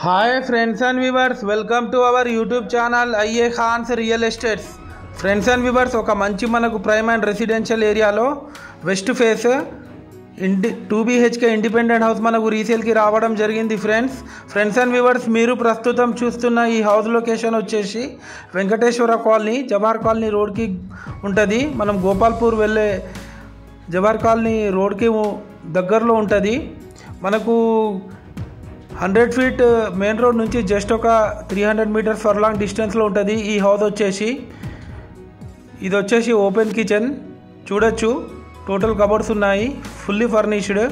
Hi friends and viewers, welcome to our YouTube channel IA Khans Real Estates. Friends and viewers, ఒక మంచి మనకు prime and residential ఏరియాలో west face 2 BHK independent house మనకు రీసేల్కి రావడం జరిగింది. Friends and viewers, మీరు ప్రస్తుతం చూస్తున్న ఈ హౌస్ లొకేషన్ వచ్చేసి వెంకటేశ్వర కాలనీ, జవార్ కాలనీ రోడ్కి ఉంటుంది. మనం గోపాల్పూర్ వెళ్ళే జవార్ కాలనీ రోడ్కి దగ్గరలో ఉంటుంది. మనకు 100 ఫీట్ మెయిన్ రోడ్ నుంచి జస్ట్ ఒక 300 మీటర్స్ ఫర్లాంగ్ డిస్టెన్స్లో ఉంటుంది ఈ హౌస్ వచ్చేసి. ఇది వచ్చేసి ఓపెన్ కిచెన్ చూడొచ్చు, టోటల్ కబోర్డ్స్ ఉన్నాయి, ఫుల్లీ ఫర్నిష్డ్.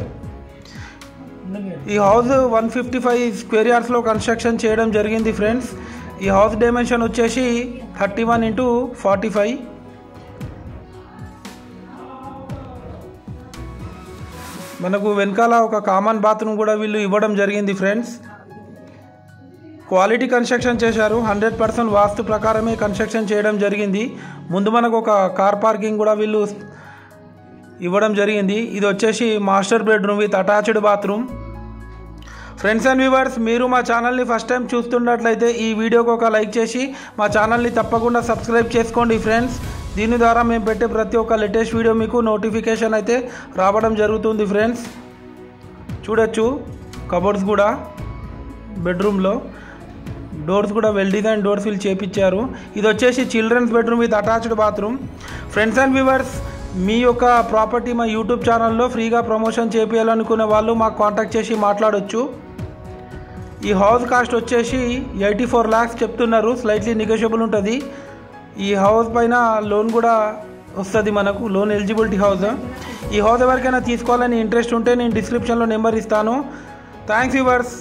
ఈ హౌస్ 155 స్క్వేర్ యార్డ్స్లో కన్స్ట్రక్షన్ చేయడం జరిగింది. ఫ్రెండ్స్, ఈ హౌస్ డైమెన్షన్ వచ్చేసి 31x45. మనకు వెనకాల ఒక కామన్ బాత్రూమ్ కూడా వీళ్ళు ఇవ్వడం జరిగింది. ఫ్రెండ్స్, క్వాలిటీ కన్స్ట్రక్షన్ చేశారు, 100% వాస్తు ప్రకారమే కన్స్ట్రక్షన్ చేయడం జరిగింది. ముందు మనకు ఒక కార్ పార్కింగ్ కూడా వీళ్ళు ఇవ్వడం జరిగింది. ఇది వచ్చేసి master bedroom with attached bathroom. Friends and viewers, మీరు మా ఛానల్ని ఫస్ట్ టైం చూస్తున్నట్లయితే ఈ వీడియోకి ఒక లైక్ చేసి మా ఛానల్ని తప్పకుండా సబ్స్క్రైబ్ చేసుకోండి. ఫ్రెండ్స్, దీని ద్వారా మేము పెట్టే ప్రతి ఒక్క లేటెస్ట్ వీడియో మీకు నోటిఫికేషన్ అయితే రావడం జరుగుతుంది. ఫ్రెండ్స్, చూడొచ్చు కబోర్డ్స్ కూడా బెడ్రూమ్లో, డోర్స్ కూడా వెల్ డిజైన్ డోర్స్ వీళ్ళు చేపించారు. ఇది వచ్చేసి children's bedroom with attached bathroom. Friends and viewers, మీ యొక్క ప్రాపర్టీ మా యూట్యూబ్ ఛానల్లో ఫ్రీగా ప్రమోషన్ చేయాలనుకునే వాళ్ళు మాకు కాంటాక్ట్ చేసి మాట్లాడవచ్చు. ఈ హౌస్ కాస్ట్ వచ్చేసి 84 lakhs చెప్తున్నారు, స్లైట్లీ నెగోషియబుల్ ఉంటుంది. ఈ హౌస్ పైన లోన్ కూడా వస్తుంది, మనకు లోన్ ఎలిజిబిలిటీ హౌస్. ఈ హౌస్ ఎవరికైనా తీసుకోవాలని ఇంట్రెస్ట్ ఉంటే నేను డిస్క్రిప్షన్లో నెంబర్ ఇస్తాను. Thanks viewers.